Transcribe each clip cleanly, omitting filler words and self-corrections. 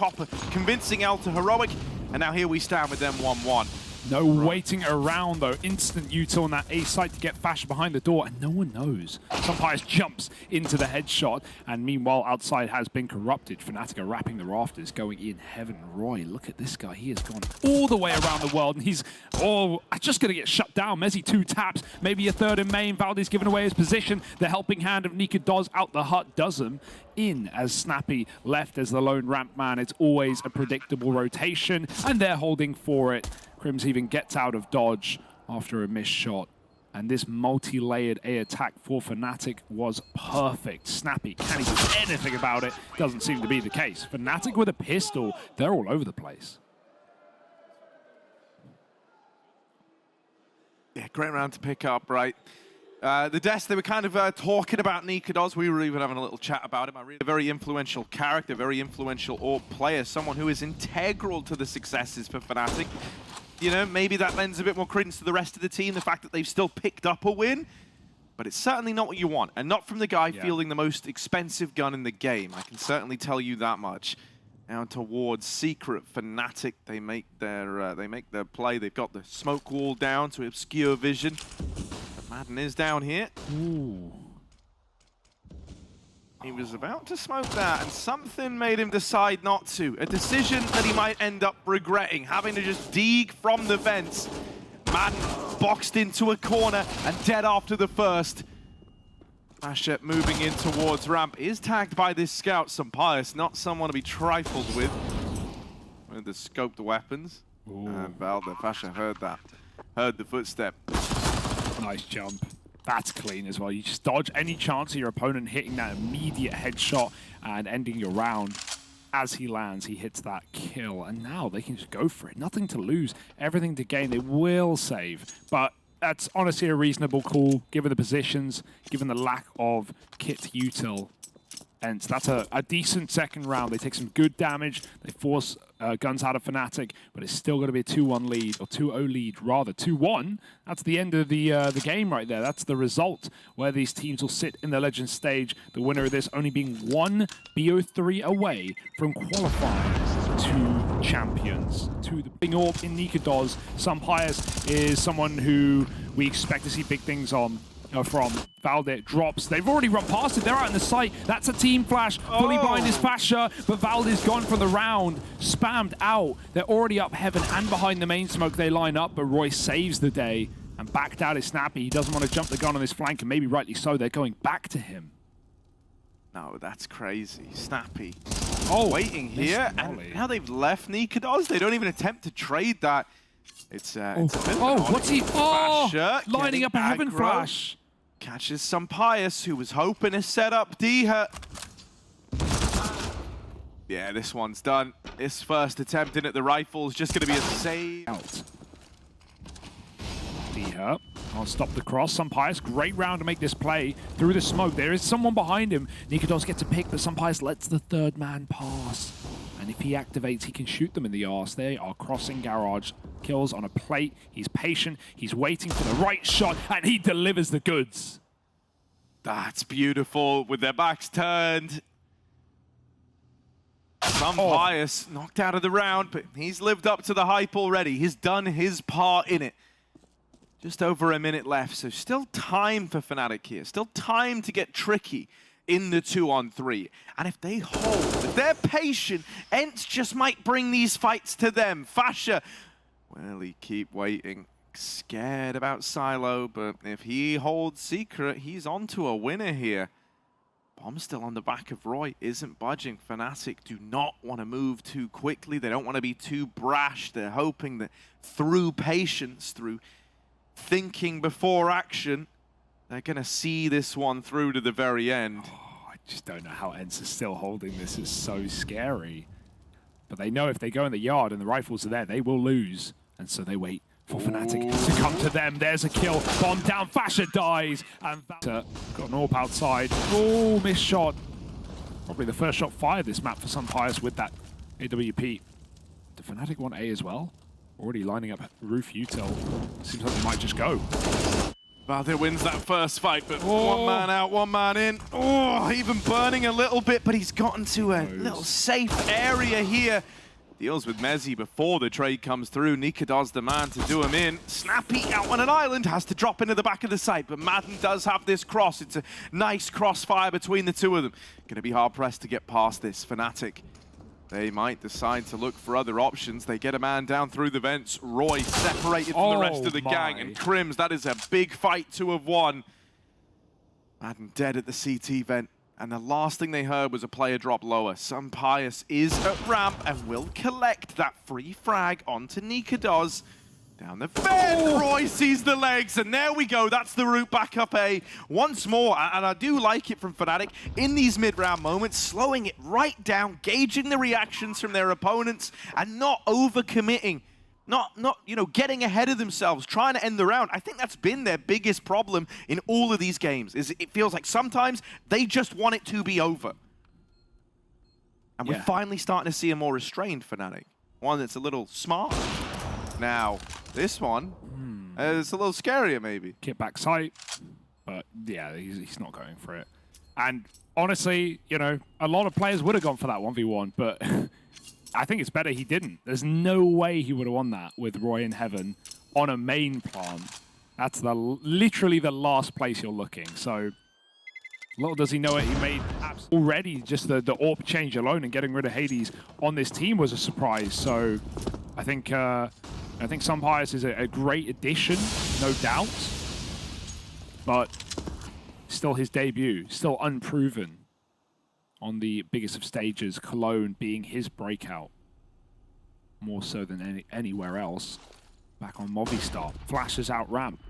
Copper convincing L to heroic, and now here we stand with them 1-1. No waiting around though. Instant util on that A site to get Fasher behind the door, and no one knows. Sumpires jumps into the headshot, and meanwhile outside has been corrupted. Fnatic are wrapping the rafters, going in heaven. Roy, look at this guy. He has gone all the way around the world, and he's just going to get shut down. Mezzy 2 taps, maybe a third in main. Valdez giving away his position. The helping hand of Nika does out the hut, does him in as Snappy left as the lone ramp man. It's always a predictable rotation, and they're holding for it. Crims even gets out of dodge after a missed shot. And this multi-layered A attack for Fnatic was perfect. Snappy, can he do anything about it? Doesn't seem to be the case. Fnatic with a pistol, they're all over the place. Yeah, great round to pick up, right? The desk, they were kind of talking about niko. We were even having a little chat about him. A very influential character, very influential AWP player, someone who is integral to the successes for Fnatic. You know, maybe that lends a bit more credence to the rest of the team, the fact that they've still picked up a win. But it's certainly not what you want, and not from the guy fielding the most expensive gun in the game. I can certainly tell you that much. Now towards Secret, Fnatic, they make their play. They've got the smoke wall down to obscure vision. But Madden is down here. Ooh. He was about to smoke that, and something made him decide not to. A decision that he might end up regretting, having to just dig from the vents. Madden boxed into a corner and dead after the first. Fasher moving in towards ramp is tagged by this scout. Sumpires, not someone to be trifled with. With the scoped weapons. Ooh. And Valda, Fasher heard that. Heard the footstep. Nice jump. That's clean as well. You just dodge any chance of your opponent hitting that immediate headshot and ending your round. As he lands, he hits that kill. And now they can just go for it. Nothing to lose, everything to gain. They will save. But that's honestly a reasonable call, given the positions, given the lack of kit util. And that's a decent second round. They take some good damage. They force guns out of Fnatic, but it's still going to be a 2-1 lead, or 2-0 lead, rather. 2-1, that's the end of the game right there. That's the result where these teams will sit in the Legends stage. The winner of this only being one BO3 away from qualifying to champions. To the big AWP in niko. Sumpires is someone who we expect to see big things on. From Valde drops. They've already run past it. They're out in the site. That's a team flash. Fully behind his Fasher, but Valde's gone for the round. Spammed out. They're already up heaven and behind the main smoke. They line up, but Roy saves the day. And backed out is Snappy. He doesn't want to jump the gun on his flank, and maybe rightly so. They're going back to him. No, that's crazy. Snappy. Waiting here. And now they've left niko. They don't even attempt to trade that. It's a bit what's he? Fasher Lining up a heaven flash. Catches Sumpires, who was hoping to set up Diha. Yeah, this one's done. This first attempt in at the rifle is just going to be a save. Out. Diha can't stop the cross. Sumpires, great round to make this play through the smoke. There is someone behind him. niko gets a pick, but Sumpires lets the third man pass. And if he activates, he can shoot them in the arse. They are crossing garage. Kills on a plate. He's patient. He's waiting for the right shot, and he delivers the goods. That's beautiful with their backs turned. Sumpires knocked out of the round, but he's lived up to the hype already. He's done his part in it. Just over a minute left, so still time for Fnatic here. Still time to get tricky in the 2-on-3. And if they hold, if they're patient, Ence just might bring these fights to them. Fasher, well, he keep waiting. Scared about Silo, but if he holds Secret, he's on to a winner here. Bomb still on the back of Roy, isn't budging. Fnatic do not want to move too quickly. They don't want to be too brash. They're hoping that through patience, through thinking before action, they're going to see this one through to the very end. I just don't know how Ence is still holding this. It's so scary. But they know if they go in the yard and the rifles are there, they will lose. And so they wait for Fnatic to come to them. There's a kill. Bomb down. Fasher dies. And got an AWP outside. Oh, missed shot. Probably the first shot fired this map for Sumpires with that AWP. Do Fnatic want A as well? Already lining up roof util. Seems like they might just go. Valdir wins that first fight, but one man out, one man in. Oh, even burning a little bit, but he's gotten to a little safe area here. Deals with mezii before the trade comes through. niko the man to do him in. Snappy out on an island, has to drop into the back of the site, but Madden does have this cross. It's a nice crossfire between the two of them. Gonna be hard-pressed to get past this. Fnatic, they might decide to look for other options. They get a man down through the vents. Roy separated from the rest of the gang, and Crims, that is a big fight to have won. Madden dead at the CT vent. And the last thing they heard was a player drop lower. Pius is at ramp and will collect that free frag onto niko. Down the vent, Roy sees the legs, and there we go. That's the route back up A once more. And I do like it from Fnatic in these mid-round moments, slowing it right down, gauging the reactions from their opponents, and not overcommitting. Not you know, getting ahead of themselves, trying to end the round. I think that's been their biggest problem in all of these games, is it feels like sometimes they just want it to be over. And we're finally starting to see a more restrained Fnatic. One that's a little smart. Now, this one is a little scarier, maybe. Kit back sight, but yeah, he's not going for it. And honestly, you know, a lot of players would have gone for that 1v1, but I think it's better he didn't. There's no way he would have won that with Roy in heaven on a main plant. That's literally the last place you're looking. So little does he know it, he made already just the AWP change alone, and getting rid of Hades on this team was a surprise. So I think sympius is a great addition, no doubt, but still his debut, still unproven. On the biggest of stages, Cologne being his breakout. More so than anywhere else. Back on Movistar. Flashes out ramp.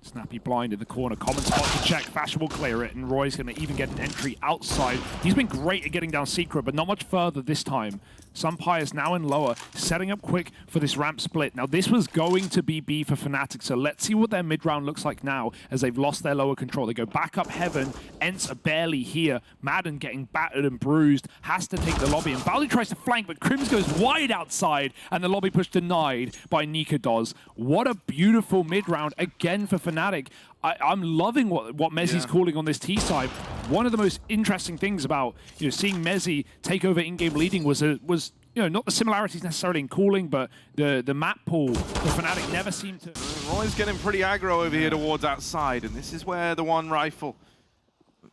Snappy blind in the corner. Common spot to check. Fashion will clear it, and Roy's going to even get an entry outside. He's been great at getting down secret, but not much further this time. sympius now in lower, setting up quick for this ramp split. Now, this was going to be B for Fnatic, so let's see what their mid-round looks like now as they've lost their lower control. They go back up heaven. Ence are barely here. Madden getting battered and bruised, has to take the lobby, and Valdir tries to flank, but Crims goes wide outside, and the lobby push denied by niko. What a beautiful mid-round again for Fnatic. I'm loving what mezii calling on this T side. One of the most interesting things about seeing mezii take over in-game leading was not the similarities necessarily in calling, but the map pool for Fnatic never seemed to. Roy's getting pretty aggro over here towards outside, and this is where the one rifle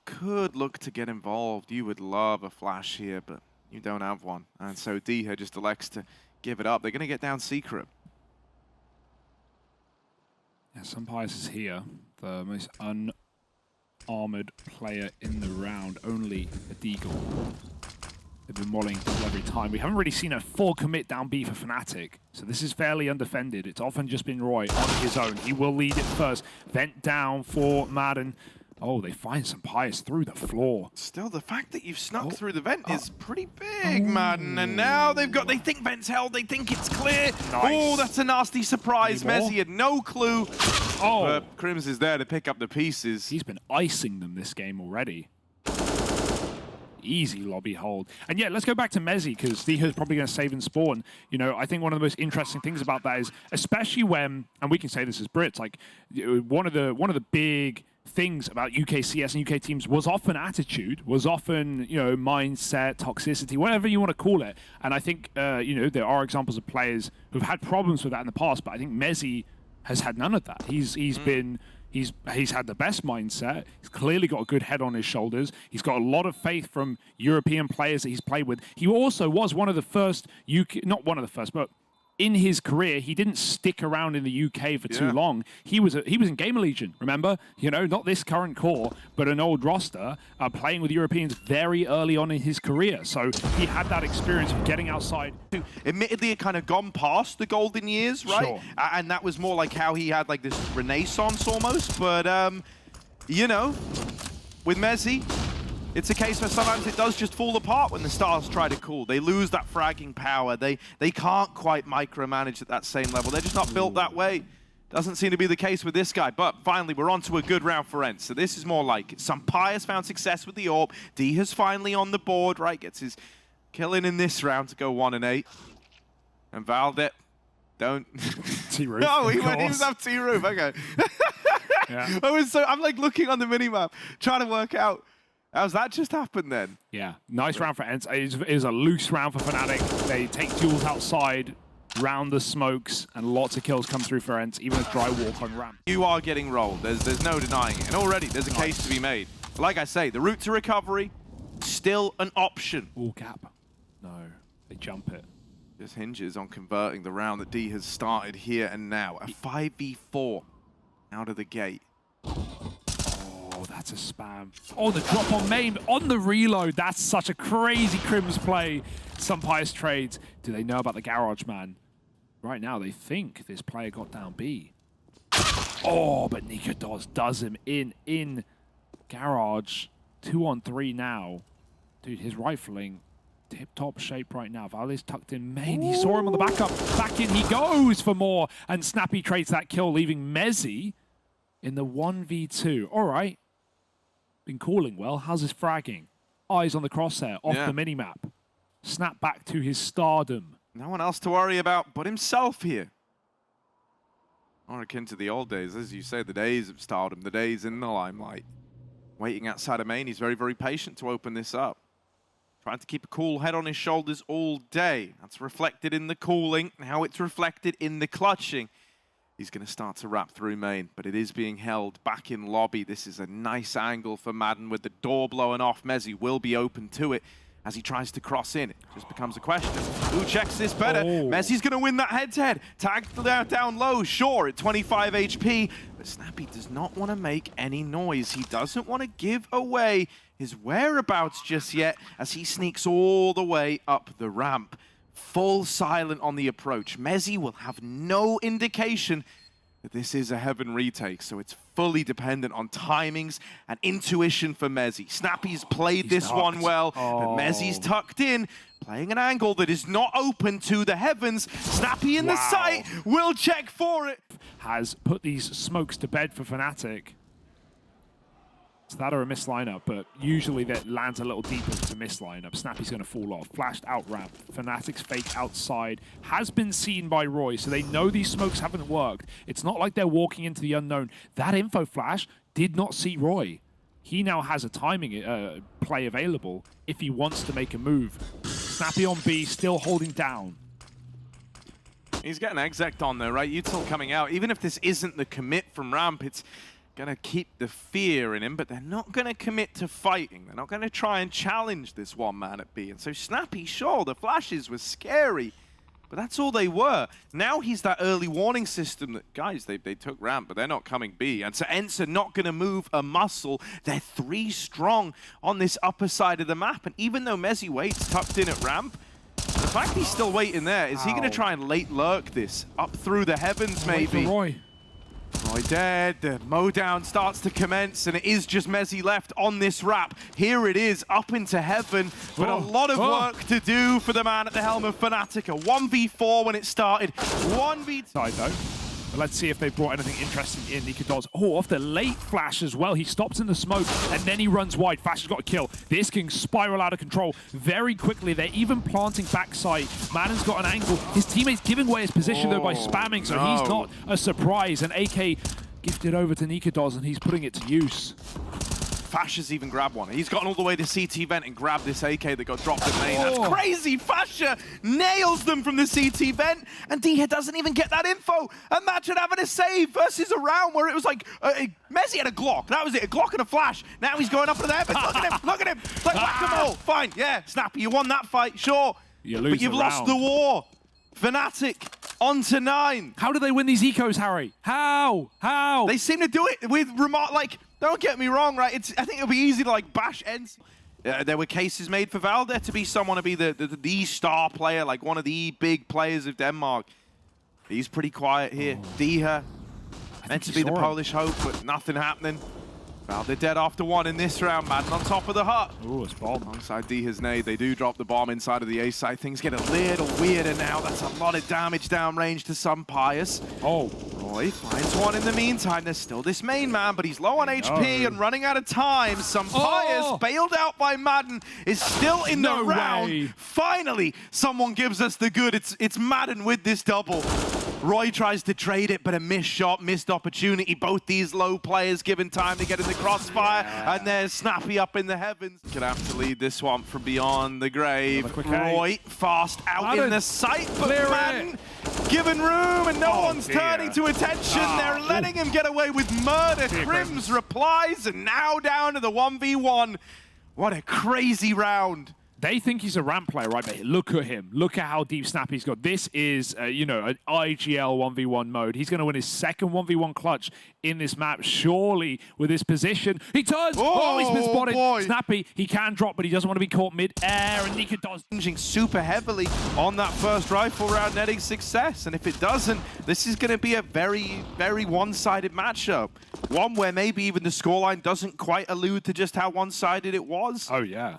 could look to get involved. You would love a flash here, but you don't have one, and so Diha just elects to give it up. They're going to get down secret. Yeah, sympius is here, the most unarmored player in the round, only a deagle. They've been mollying every time. We haven't really seen a full commit down B for Fnatic, so this is fairly undefended. It's often just been Roy on his own. He will lead it first. Vent down for Madden. Oh, they find sympius through the floor. Still, the fact that you've snuck through the vent is pretty big, Madden. And now they think vent's held, they think it's clear. Nice. Oh, that's a nasty surprise. mezii had no clue. Oh, but Crims is there to pick up the pieces. He's been icing them this game already. Easy lobby hold. And yeah, let's go back to mezii, because Diha's probably going to save and spawn. I think one of the most interesting things about that is, especially when, and we can say this as Brits, like one of the big things about UK CS and UK teams was often attitude, was often, mindset, toxicity, whatever you want to call it. And I think, there are examples of players who've had problems with that in the past, but I think mezii has had none of that. He's had the best mindset. He's clearly got a good head on his shoulders. He's got a lot of faith from European players that he's played with. He also was one of the first not one of the first, but in his career, he didn't stick around in the UK for too long. He was in Gamer Legion, remember? Not this current core, but an old roster, playing with Europeans very early on in his career. So he had that experience of getting outside. Admittedly, it kind of gone past the golden years, right? Sure. And that was more like how he had like this renaissance almost. But, with mezii, it's a case where sometimes it does just fall apart when the stars try to cool. They lose that fragging power. They can't quite micromanage at that same level. They're just not built that way. Doesn't seem to be the case with this guy. But finally, we're on to a good round for Ence. So this is more like sympius found success with the AWP. Diha's finally on the board, right? Gets his killing in this round to go 1-8. And Valdir, don't... T-Roof. No, he went, he was up T-Roof, okay. Yeah. I'm like looking on the minimap, trying to work out, how's that just happened then? Yeah, nice round for Ence. It is a loose round for Fnatic. They take duels outside, round the smokes, and lots of kills come through for Ence, even a dry walk on ramp. You are getting rolled. There's no denying it. And already there's a case to be made. Like I say, the route to recovery, still an option. All gap. No, they jump it. Just hinges on converting the round that D has started here and now. A 5v4 out of the gate. Oh, that's a spam. Oh, the drop on main, on the reload. That's such a crazy Crims play. Some pious trades. Do they know about the garage, man? Right now, they think this player got down B. Oh, but niko does him in garage. 2-on-3 now. Dude, his rifling, tip-top shape right now. Vale's tucked in main. He saw him on the backup. Back in he goes for more. And Snappy trades that kill, leaving Mezzy in the 1v2. All right. Been calling well. How's his fragging? Eyes on the crosshair, off the minimap. Snap back to his stardom. No one else to worry about but himself here. More akin to the old days, as you say, the days of stardom, the days in the limelight. Waiting outside of main, he's very, very patient to open this up. Trying to keep a cool head on his shoulders all day. That's reflected in the cooling, and how it's reflected in the clutching. He's going to start to wrap through main, but it is being held back in lobby. This is a nice angle for Madden with the door blowing off. Mezzy will be open to it as he tries to cross in. It just becomes a question. Who checks this better? Oh. Mezzy's going to win that head-to-head. Tagged down low, sure, at 25 HP. But Snappy does not want to make any noise. He doesn't want to give away his whereabouts just yet as he sneaks all the way up the ramp. Full silent on the approach. Mezzy will have no indication that this is a heaven retake, so it's fully dependent on timings and intuition for Mezzy. Snappy's played this one well, but Mezzy's tucked in, playing an angle that is not open to the heavens. Snappy in the sight, will check for it. Has put these smokes to bed for Fnatic. So that or a miss lineup, but usually that lands a little deeper to miss lineup. Snappy's going to fall off. Flashed out ramp. Fnatic's fake outside has been seen by Roy, so they know these smokes haven't worked. It's not like they're walking into the unknown. That info flash did not see Roy. He now has a timing play available if he wants to make a move. Snappy on B, still holding down. He's getting exec on though, right? Util coming out. Even if this isn't the commit from ramp, it's going to keep the fear in him, but they're not going to commit to fighting. They're not going to try and challenge this one man at B. And so Snappy, sure, the flashes were scary, but that's all they were. Now he's that early warning system that, guys, they took ramp, but they're not coming B. And so Ence are not going to move a muscle. They're 3 strong on this upper side of the map. And even though Mezzy waits tucked in at ramp, the fact he's still waiting there, is he going to try and late lurk this up through the heavens, maybe? Roy dead, the mowdown starts to commence, and it is just Mezzy left on this wrap. Here it is, up into heaven, but a lot of work to do for the man at the helm of Fnatic. A 1v4 when it started, 1v2. Side though. But let's see if they brought anything interesting in. niko. Oh, off the late flash as well. He stops in the smoke, and then he runs wide. Flash has got a kill. This can spiral out of control very quickly. They're even planting backside. Madden's got an angle. His teammate's giving away his position, though, by spamming, so he's not a surprise. And AK gifted over to niko, and he's putting it to use. Fasha's even grabbed one. He's gotten all the way to CT vent and grabbed this AK that got dropped at main. That's crazy! Fasha nails them from the CT vent, and D doesn't even get that info. Imagine having a save versus a round where it was like, Mezzy had a Glock. That was it, a Glock and a flash. Now he's going up into the heavens. Look at him, look at him. It's like whack-a-mole. Fine, yeah, Snappy, you won that fight, sure. But you've lost the war. Fnatic on to 9. How do they win these ecos, Harry? How? How? They seem to do it with like, don't get me wrong, right? I think it'll be easy to like bash Ence. There were cases made for Valde to be someone to be the star player, like one of the big players of Denmark. He's pretty quiet here. Diha meant to be the Polish hope, but nothing happening. Valde dead after 1 in this round. Madden on top of the hut. Ooh, it's bomb. Alongside Diha's nade, they do drop the bomb inside of the A side. Things get a little weirder now. That's a lot of damage downrange to some Pious. Oh. Roy finds one in the meantime. There's still this main man, but he's low on HP and running out of time. Some Pious, bailed out by Madden, is still in the round. Finally, someone gives us the good. It's Madden with this double. Roy tries to trade it, but a missed shot, missed opportunity. Both these low players given time to get in the crossfire, and there's Snappy up in the heavens. Gonna have to lead this one from beyond the grave. Roy fast out in the sight, but man, given room, and no one's turning to attention. They're letting him get away with murder. Crims replies, and now down to the 1v1. What a crazy round. They think he's a ramp player, right? But look at him. Look at how deep Snappy's got. This is, you know, an IGL 1v1 mode. He's going to win his second 1v1 clutch in this map, surely, with his position. He turns. Oh, he's been spotted. Boy. Snappy, he can drop, but he doesn't want to be caught mid-air, and niko does. Hinging super heavily on that first rifle round, netting success. And if it doesn't, this is going to be a very, very one-sided matchup. One where maybe even the scoreline doesn't quite allude to just how one-sided it was. Oh, yeah.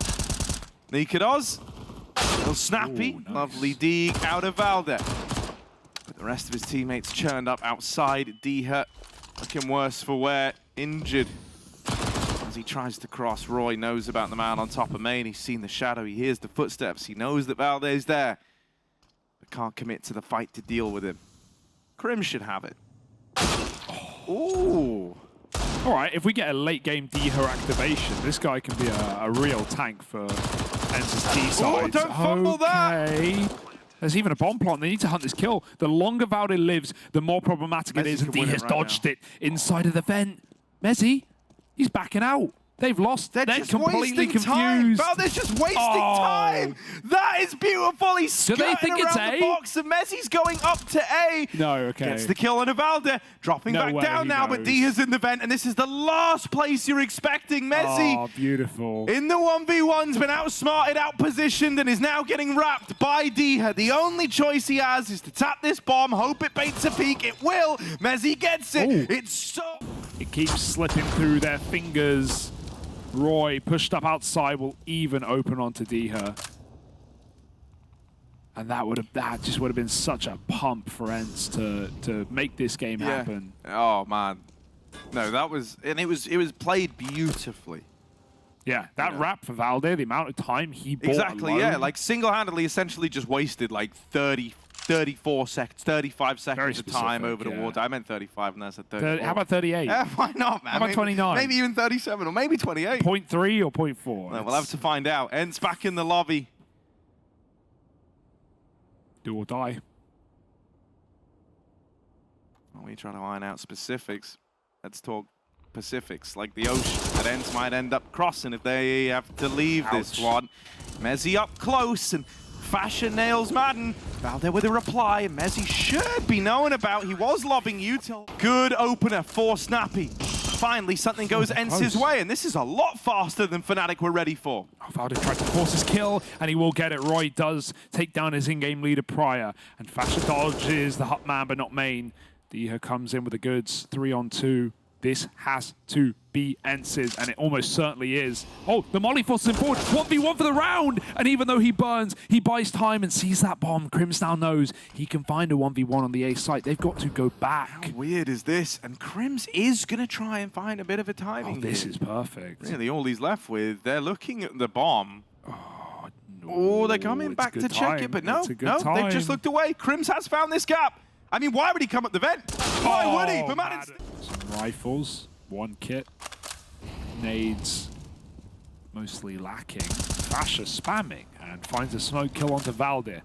niko does. Little Snappy. Ooh, nice. Lovely dig out of Valde. But the rest of his teammates churned up outside. Diha looking worse for wear. Injured. As he tries to cross, Roy knows about the man on top of main. He's seen the shadow. He hears the footsteps. He knows that Valde's there. But can't commit to the fight to deal with him. Krim should have it. Ooh. All right, if we get a late game Diha activation, this guy can be a real tank for Ence's T side. Oh, don't fumble that! There's even a bomb plant. They need to hunt this kill. The longer Valde lives, the more problematic it is, and Diha's dodged it inside of the vent. Mezzy, he's backing out. They've lost. They're just completely wasting time. confused. Valde's just wasting time. That is beautiful. He's skirting they think around it's the A? box, and Mezzy's going up to A. No, okay. Gets the kill on Valde, dropping No back way, down he now, but knows. Diha's in the vent, and this is the last place you're expecting Mezzy. Oh, beautiful. In the 1v1's been outsmarted, outpositioned, and is now getting wrapped by Diha. The only choice he has is to tap this bomb, hope it baits a peek. It will. Mezzy gets it. Ooh. It's so... It keeps slipping through their fingers. Roy, pushed up outside, will even open onto Diha. And that just would have been such a pump for Ence to make this game happen. Oh, man. No, that was... And it was played beautifully. Yeah, that wrap for Valde, the amount of time he bought Exactly, alone. yeah. Like, single-handedly, essentially just wasted, like, 34 seconds, 35 seconds of time over the water. I meant 35, and that's a 34. How about 38? Yeah, why not, man? How about 29? Maybe even 37, or maybe 28. 0.3 or 0.4? No, we'll have to find out. Ence back in the lobby. Do or die. Well, we try to iron out specifics. Let's talk Pacifics, like the ocean that Ence might end up crossing if they have to leave this one. Mezzy up close, and Fashion nails Madden. Valde with a reply, and Mezzy should be known about. He was lobbing util. Good opener for Snappy. Finally, something goes Ence's way, and this is a lot faster than Fnatic were ready for. Oh, Valde tried to force his kill, and he will get it. Roy does take down his in-game leader prior, and Fashion dodges the hot man, but not main. Diha comes in with the goods, 3-on-2. This has to be Ence's, and it almost certainly is. Oh, the molly forces him forward. 1v1 for the round, and even though he burns, he buys time and sees that bomb. Crims now knows he can find a 1v1 on the A site. They've got to go back. How weird is this? And Crims is going to try and find a bit of a timing. Oh, this is perfect. Really, all he's left with, they're looking at the bomb. Oh, no. Oh, they're coming back to check it, but no, they've just looked away. Crims has found this gap. I mean, why would he come at the vent? Why would he? But man, some rifles, one kit, nades, mostly lacking. Fasher spamming and finds a smoke kill onto Valde.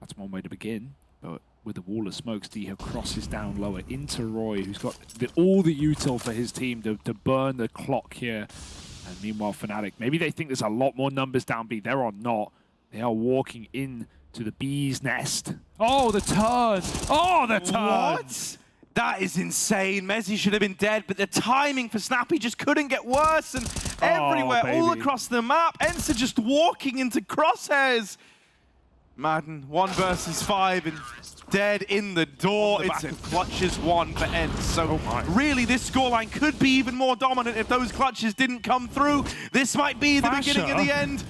That's one way to begin, but with the wall of smokes, Diha crosses down lower into Roy, who's got all the util for his team to burn the clock here. And meanwhile, Fnatic, maybe they think there's a lot more numbers down B. There are not. They are walking in to the bee's nest. Oh, the turn! Oh, the turn! What? That is insane. Mezzy should have been dead, but the timing for Snappy just couldn't get worse. And everywhere, all across the map, Ence are just walking into crosshairs. Madden, 1 versus 5, and dead in the door. It's a clutches 1 for Ence. So really, this scoreline could be even more dominant if those clutches didn't come through. This might be the beginning of the end.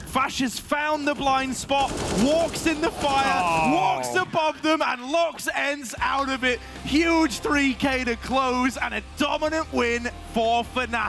Fasher's found the blind spot, walks in the fire, walks above them, and locks Ence out of it. Huge 3K to close, and a dominant win for Fnatic.